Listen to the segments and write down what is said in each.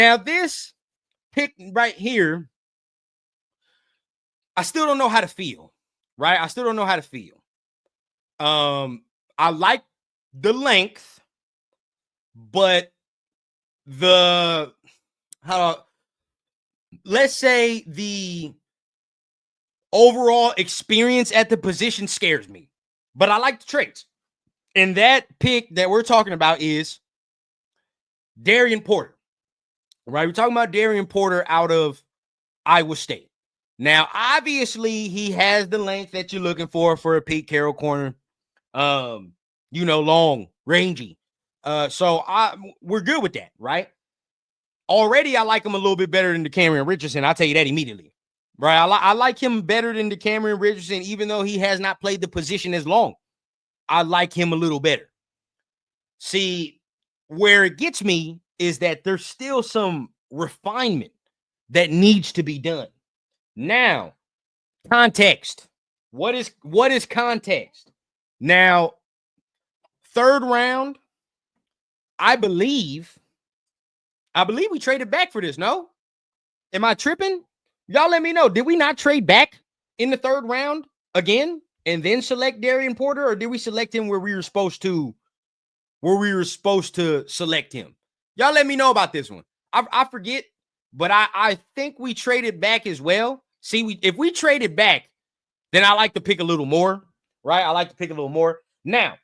Now, this pick right here, I still don't know how to feel, right? I still don't know how to feel. I like the length, but let's say the overall experience at the position scares me, but I like the traits. And that pick that we're talking about is Darian Porter, right? We're talking about Darian Porter out of Iowa State. Now, obviously, he has the length that you're looking for a Pete Carroll corner. Long, rangy. So we're good with that, right? Already, I like him a little bit better than DeCamerion Richardson. I'll tell you that immediately, right? I like him better than DeCamerion Richardson, even though he has not played the position as long. I like him a little better. See, where it gets me is that there's still some refinement that needs to be done. Now, context. What is context? Now, third round, I believe we traded back for this, no? Am I tripping? Y'all let me know. Did we not trade back in the third round again and then select Darian Porter, or did we select him where we were supposed to select him? Y'all let me know about this one. I forget, but I think we traded back as well. See, if we traded back, then I like to pick a little more, right? I like to pick a little more. Now,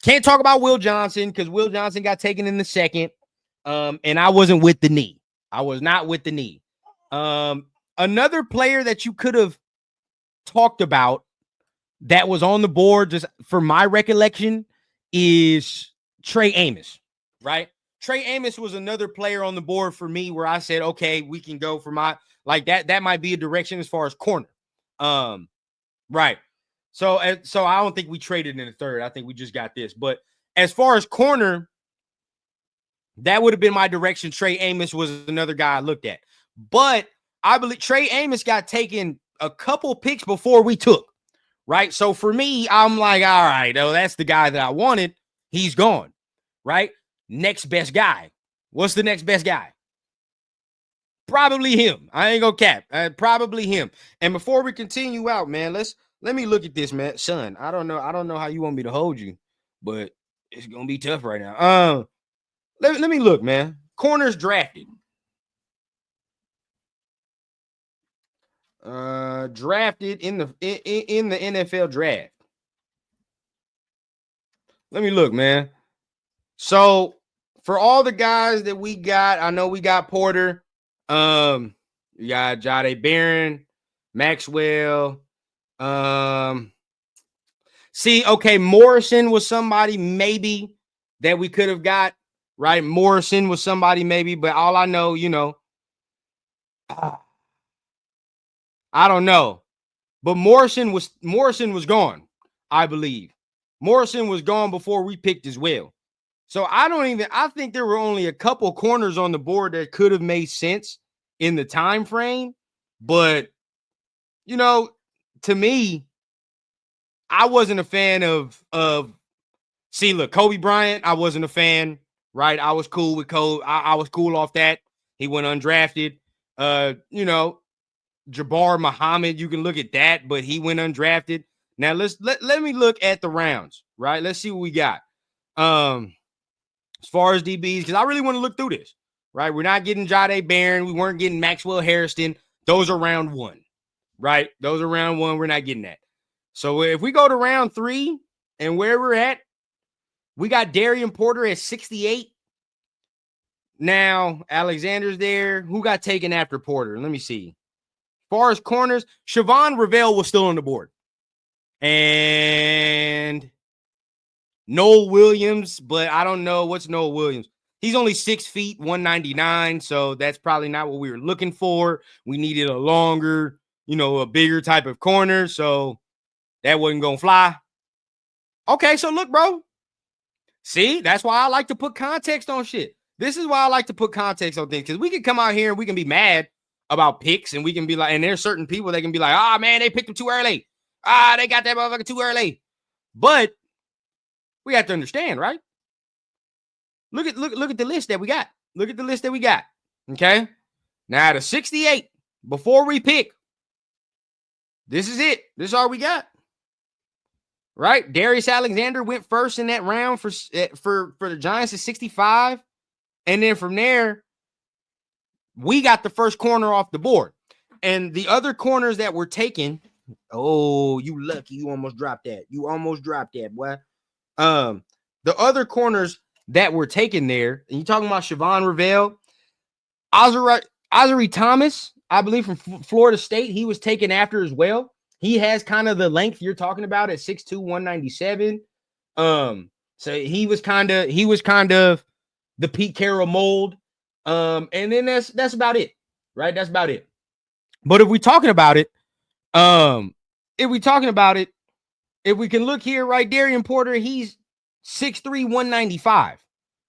can't talk about Will Johnson because Will Johnson got taken in the second, and I wasn't with the knee. I was not with the knee. Another player that you could have talked about that was on the board, just for my recollection, is Trey Amos, right? Trey Amos was another player on the board for me where I said, okay, we can go for my, like that might be a direction as far as corner. Right. So I don't think we traded in the third. I think we just got this. But as far as corner, that would have been my direction. Trey Amos was another guy I looked at. But I believe Trey Amos got taken a couple picks before we took, right? So for me, I'm like, all right, that's the guy that I wanted. He's gone, right? Next best guy. What's the next best guy? Probably him. I ain't gonna cap. Probably him. And before we continue out, man, let me look at this, man. Son, I don't know how you want me to hold you, but it's gonna be tough right now. Let me look, man. Corners drafted. Drafted in the NFL draft. Let me look, man. So for all the guys that we got, I know we got Porter. We got Jade Barron, Maxwell. Okay, Morrison was somebody maybe that we could have got, right? Morrison was somebody maybe, but all I know, I don't know. But Morrison was gone, I believe. Morrison was gone before we picked as well. So I think there were only a couple corners on the board that could have made sense in the time frame. But, to me, I wasn't a fan of Kobe Bryant. I wasn't a fan, right? I was cool with Kobe. I was cool off that. He went undrafted. Jabbar Muhammad, you can look at that, but he went undrafted. Now let me look at the rounds, right? Let's see what we got. As far as DBs, because I really want to look through this, right? We're not getting Jade Barron. We weren't getting Maxwell Harrison. Those are round one, right? Those are round one. We're not getting that. So if we go to round three and where we're at, we got Darian Porter at 68. Now, Alexander's there. Who got taken after Porter? Let me see. As far as corners, Siobhan Ravel was still on the board. And Noel Williams, but I don't know. What's Noel Williams? He's only 6 feet, 199, so that's probably not what we were looking for. We needed a longer, a bigger type of corner, so that wasn't going to fly. Okay, so look, bro. See, that's why I like to put context on shit. This is why I like to put context on things, because we can come out here and we can be mad about picks, and we can be like, and there's certain people that can be like, man, they picked him too early. They got that motherfucker too early. But we have to understand, right? Look at the list that we got. Look at the list that we got. Okay. Now, the 68, before we pick, this is it. This is all we got. Right? Darius Alexander went first in that round for the Giants at 65. And then from there, we got the first corner off the board. And the other corners that were taken, oh, you lucky. You almost dropped that. You almost dropped that, boy. The other corners that were taken there, and you talking about Siobhan Revelle, Ozzie Thomas, I believe from Florida State, he was taken after as well. He has kind of the length you're talking about at 6'2", 197. So he was kind of the Pete Carroll mold. And then that's about it, right? That's about it. But if we can look here, right? Darian Porter, he's 6'3", 195,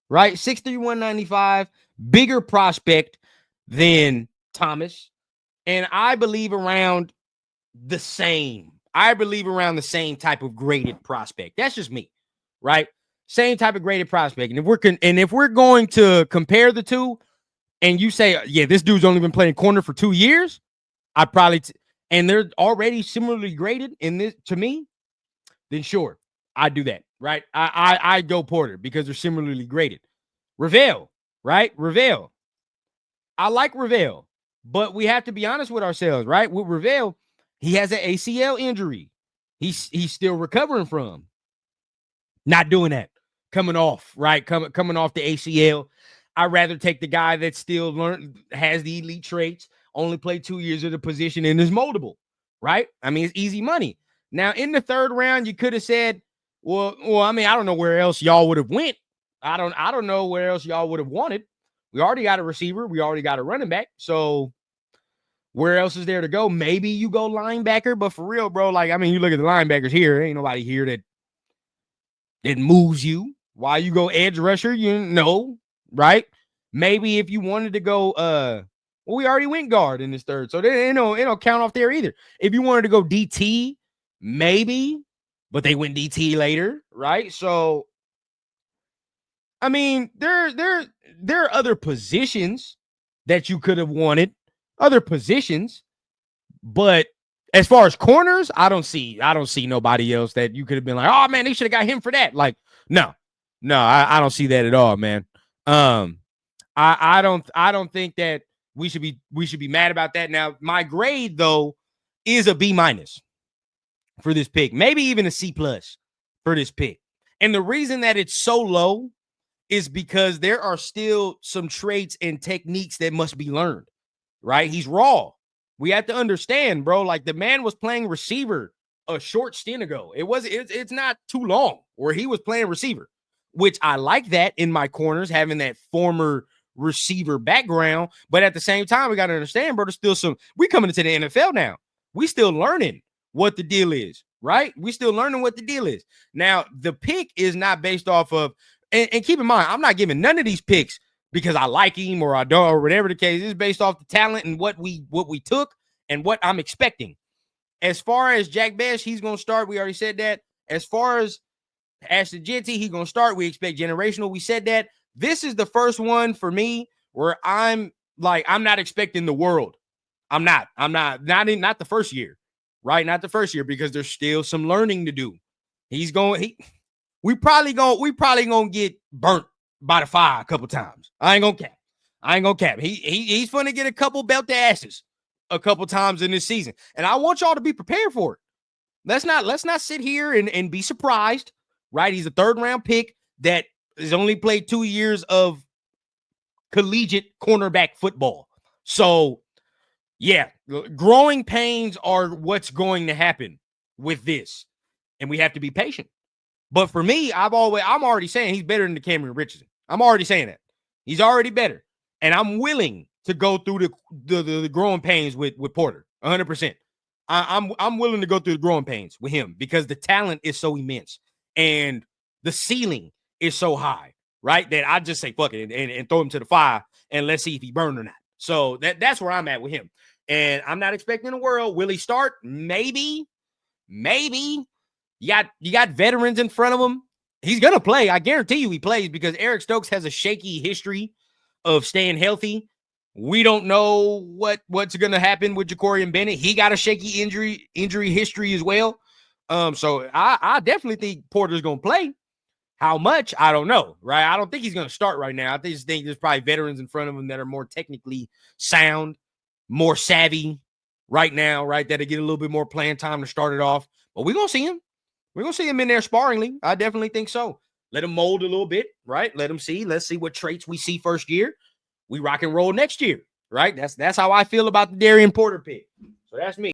right? 6'3", 195, bigger prospect than Thomas. And I believe around the same type of graded prospect. That's just me, right? Same type of graded prospect. And if we're going to compare the two, and you say, yeah, this dude's only been playing corner for 2 years, and they're already similarly graded in this to me, then sure, I do that, right? I go Porter because they're similarly graded. Revelle, right? Revelle. I like Revelle, but we have to be honest with ourselves, right? With Revelle, he has an ACL injury. He's still recovering from. Not doing that. Coming off, right? Coming off the ACL. I'd rather take the guy that still has the elite traits, only played 2 years of the position and is moldable, right? I mean, it's easy money. Now, in the third round, you could have said, well, I mean, I don't know where else y'all would have went. I don't know where else y'all would have wanted. We already got a receiver. We already got a running back. So where else is there to go? Maybe you go linebacker, but for real, bro, like, I mean, you look at the linebackers here. Ain't nobody here that moves you. Why you go edge rusher? You know, right? Maybe if you wanted to go, well, we already went guard in this third, so it don't count off there either. If you wanted to go DT, maybe, but they went DT later, right? So, I mean, there are other positions that you could have wanted, other positions, but as far as corners, I don't see nobody else that you could have been like, oh man, they should have got him for that. Like, no, I don't see that at all, man. I don't think that we should be mad about that. Now, my grade though is a B- for this pick, maybe even a C+ for this pick. And the reason that it's so low is because there are still some traits and techniques that must be learned, right? He's raw. We have to understand, bro, like the man was playing receiver a short stint ago. It's not too long where he was playing receiver, which I like that in my corners, having that former receiver background. But at the same time, we got to understand, bro, there's still we coming into the NFL now. We still learning what the deal is, right? We still learning what the deal is. Now, the pick is not based off of, and keep in mind, I'm not giving none of these picks because I like him or I don't, or whatever the case is, based off the talent and what we took and what I'm expecting. As far as Jack Bech, he's going to start. We already said that. As far as Ashton Jeanty, he's going to start. We expect generational. We said that. This is the first one for me where I'm not expecting the world. I'm not the first year, right? Not the first year, because there's still some learning to do. We probably gonna get burnt by the fire a couple times. I ain't gonna cap. He's gonna get a couple belt asses a couple times in this season, and I want y'all to be prepared for it. Let's not sit here and be surprised, right? He's a third round pick that has only played 2 years of collegiate cornerback football. So, yeah, growing pains are what's going to happen with this, and we have to be patient. But for me, I'm already saying he's better than the Cameron Richardson. I'm already saying that. He's already better. And I'm willing to go through the growing pains with Porter, 100%. I'm willing to go through the growing pains with him because the talent is so immense and the ceiling is so high, right? That I just say fuck it and throw him to the fire and let's see if he burned or not. So that's where I'm at with him. And I'm not expecting the world. Will he start? Maybe. You got veterans in front of him. He's gonna play. I guarantee you he plays because Eric Stokes has a shaky history of staying healthy. We don't know what's going to happen with Ja'Cory Bennett. He got a shaky injury history as well. So I definitely think Porter's going to play. How much? I don't know, right? I don't think he's going to start right now. I just think there's probably veterans in front of him that are more technically sound, more savvy right now, right? That'll get a little bit more playing time to start it off. But we're going to see him. We're going to see him in there sparingly. I definitely think so. Let him mold a little bit, right? Let him see. Let's see what traits we see first year. We rock and roll next year, right? That's how I feel about the Darian Porter pick. So that's me.